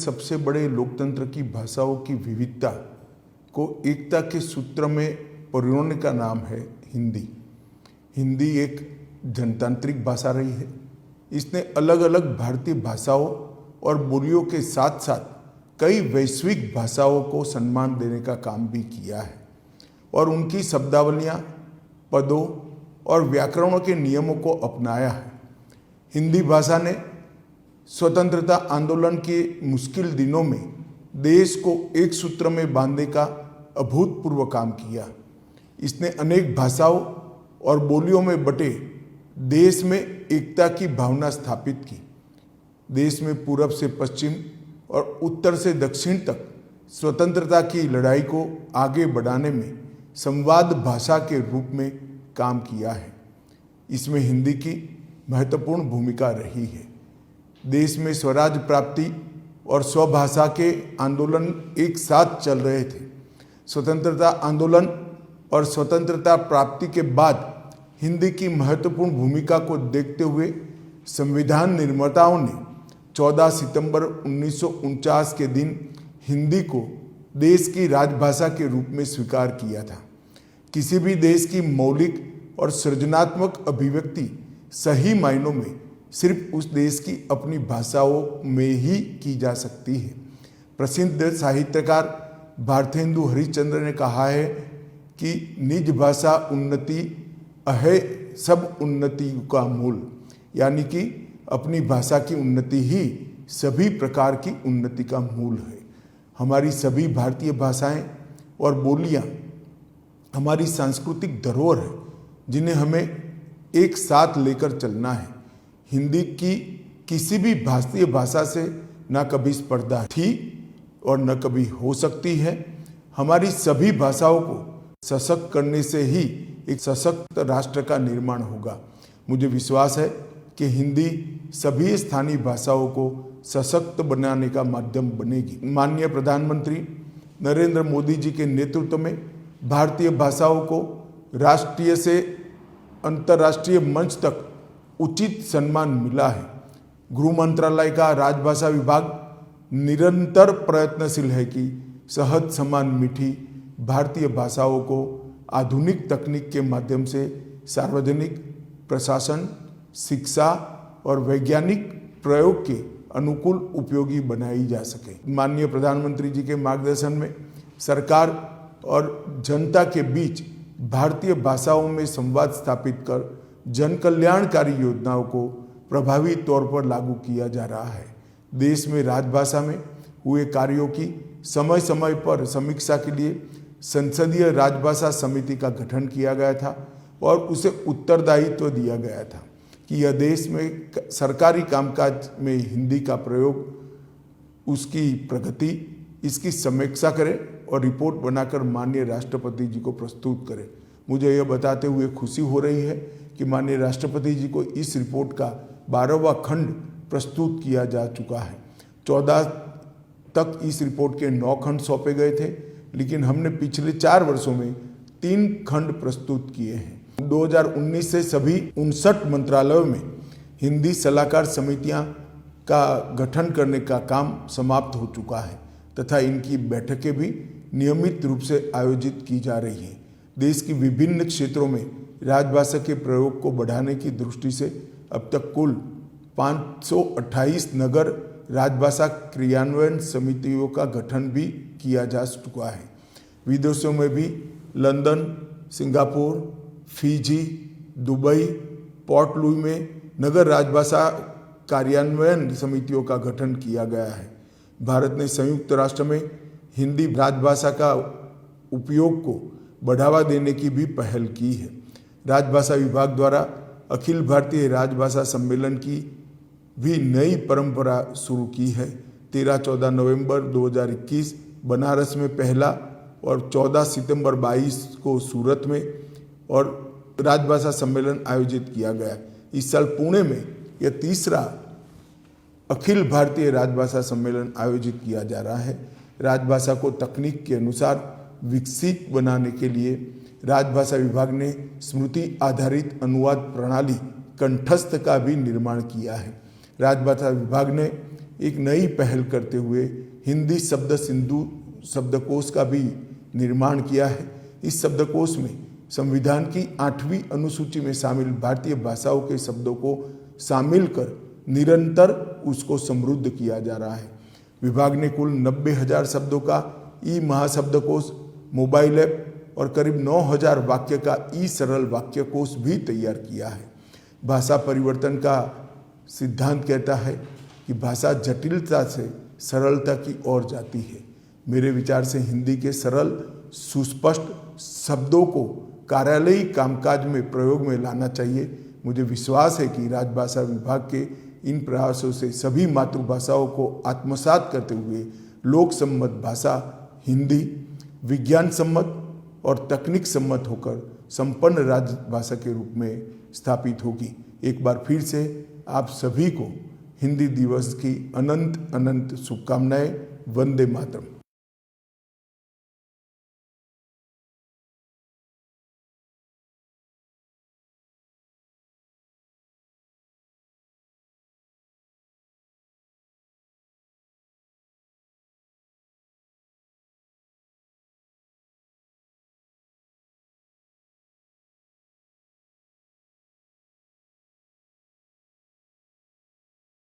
सबसे बड़े लोकतंत्र की भाषाओं की विविधता को एकता के सूत्र में पिरोने का नाम है हिंदी। हिंदी एक जनतांत्रिक भाषा रही है। इसने अलग अलग भारतीय भाषाओं और बोलियों के साथ साथ कई वैश्विक भाषाओं को सम्मान देने का काम भी किया है और उनकी शब्दावलियाँ, पदों और व्याकरणों के नियमों को अपनाया है। हिंदी भाषा ने स्वतंत्रता आंदोलन के मुश्किल दिनों में देश को एक सूत्र में बांधने का अभूतपूर्व काम किया। इसने अनेक भाषाओं और बोलियों में बटे देश में एकता की भावना स्थापित की। देश में पूरब से पश्चिम और उत्तर से दक्षिण तक स्वतंत्रता की लड़ाई को आगे बढ़ाने में संवाद भाषा के रूप में काम किया है। इसमें हिंदी की महत्वपूर्ण भूमिका रही है। देश में स्वराज प्राप्ति और स्वभाषा के आंदोलन एक साथ चल रहे थे। स्वतंत्रता आंदोलन और स्वतंत्रता प्राप्ति के बाद हिंदी की महत्वपूर्ण भूमिका को देखते हुए संविधान निर्माताओं ने 14 सितंबर 1949 के दिन हिंदी को देश की राजभाषा के रूप में स्वीकार किया था। किसी भी देश की मौलिक और सृजनात्मक अभिव्यक्ति सही मायनों में सिर्फ उस देश की अपनी भाषाओं में ही की जा सकती है। प्रसिद्ध साहित्यकार भारतेंदु हरिश्चंद्र ने कहा है कि निज भाषा उन्नति अहे सब उन्नति का मूल, यानी कि अपनी भाषा की उन्नति ही सभी प्रकार की उन्नति का मूल है। हमारी सभी भारतीय भाषाएं और बोलियां हमारी सांस्कृतिक धरोहर है, जिन्हें हमें एक साथ लेकर चलना है। हिंदी की किसी भी भारतीय भाषा से न कभी स्पर्धा थी और न कभी हो सकती है। हमारी सभी भाषाओं को सशक्त करने से ही एक सशक्त राष्ट्र का निर्माण होगा। मुझे विश्वास है कि हिंदी सभी स्थानीय भाषाओं को सशक्त बनाने का माध्यम बनेगी। माननीय प्रधानमंत्री नरेंद्र मोदी जी के नेतृत्व में भारतीय भाषाओं को राष्ट्रीय से अंतर्राष्ट्रीय मंच तक उचित सम्मान मिला है। गृह मंत्रालय का राजभाषा विभाग निरंतर प्रयत्नशील है कि सहज समान मीठी भारतीय भाषाओं को आधुनिक तकनीक के माध्यम से सार्वजनिक प्रशासन, शिक्षा और वैज्ञानिक प्रयोग के अनुकूल उपयोगी बनाई जा सके। माननीय प्रधानमंत्री जी के मार्गदर्शन में सरकार और जनता के बीच भारतीय भाषाओं में संवाद स्थापित कर जन कल्याणकारी योजनाओं को प्रभावी तौर पर लागू किया जा रहा है। देश में राजभाषा में हुए कार्यों की समय समय पर समीक्षा के लिए संसदीय राजभाषा समिति का गठन किया गया था और उसे उत्तरदायित्व दिया गया था कि यह देश में सरकारी कामकाज में हिंदी का प्रयोग, उसकी प्रगति, इसकी समीक्षा करे और रिपोर्ट बनाकर माननीय राष्ट्रपति जी को प्रस्तुत करे। मुझे यह बताते हुए खुशी हो रही है कि माननीय राष्ट्रपति जी को इस रिपोर्ट का 12वां खंड प्रस्तुत किया जा चुका है। 14 तक इस रिपोर्ट के 9 खंड सौंपे गए थे, लेकिन हमने पिछले 4 वर्षों में 3 खंड प्रस्तुत किए हैं। 2019 से सभी 59 मंत्रालयों में हिंदी सलाहकार समितियां का गठन करने का काम समाप्त हो चुका है तथा इनकी बैठकें भी नियमित रूप से आयोजित की जा रही हैं। देश की विभिन्न क्षेत्रों में राजभाषा के प्रयोग को बढ़ाने की दृष्टि से अब तक कुल 528 नगर राजभाषा क्रियान्वयन समितियों का गठन भी किया जा चुका है। विदेशों में भी London, Singapore, Fiji, Dubai, port Louis में नगर राजभाषा कार्यान्वयन समितियों का गठन किया गया है। भारत ने संयुक्त राष्ट्र में हिंदी राजभाषा का उपयोग को बढ़ावा देने की भी पहल की है। राजभाषा विभाग द्वारा अखिल भारतीय राजभाषा सम्मेलन की भी नई परंपरा शुरू की है। 13-14 नवंबर 2021 बनारस में पहला और 14 सितंबर 22 को सूरत में और राजभाषा सम्मेलन आयोजित किया गया। इस साल पुणे में यह तीसरा अखिल भारतीय राजभाषा सम्मेलन आयोजित किया जा रहा है। राजभाषा को तकनीक के अनुसार विकसित बनाने के लिए राजभाषा विभाग ने स्मृति आधारित अनुवाद प्रणाली कंठस्थ का भी निर्माण किया है। राजभाषा विभाग ने एक नई पहल करते हुए हिंदी शब्द सिंधु शब्दकोश का भी निर्माण किया है। इस शब्दकोश में संविधान की 8वीं अनुसूची में शामिल भारतीय भाषाओं के शब्दों को शामिल कर निरंतर उसको समृद्ध किया जा रहा है। विभाग ने कुल 90,000 शब्दों का ई महाशब्दकोश, मोबाइल ऐप और करीब 9,000 वाक्य का ई सरल वाक्यकोश भी तैयार किया है। भाषा परिवर्तन का सिद्धांत कहता है कि भाषा जटिलता से सरलता की ओर जाती है। मेरे विचार से हिंदी के सरल सुस्पष्ट शब्दों को कार्यालयी कामकाज में प्रयोग में लाना चाहिए। मुझे विश्वास है कि राजभाषा विभाग के इन प्रयासों से सभी मातृभाषाओं को आत्मसात करते हुए लोक सम्मत भाषा हिंदी विज्ञान सम्मत और तकनीक सम्मत होकर संपन्न राजभाषा के रूप में स्थापित होगी। एक बार फिर से आप सभी को हिंदी दिवस की अनंत अनंत शुभकामनाएं। वंदे मातरम।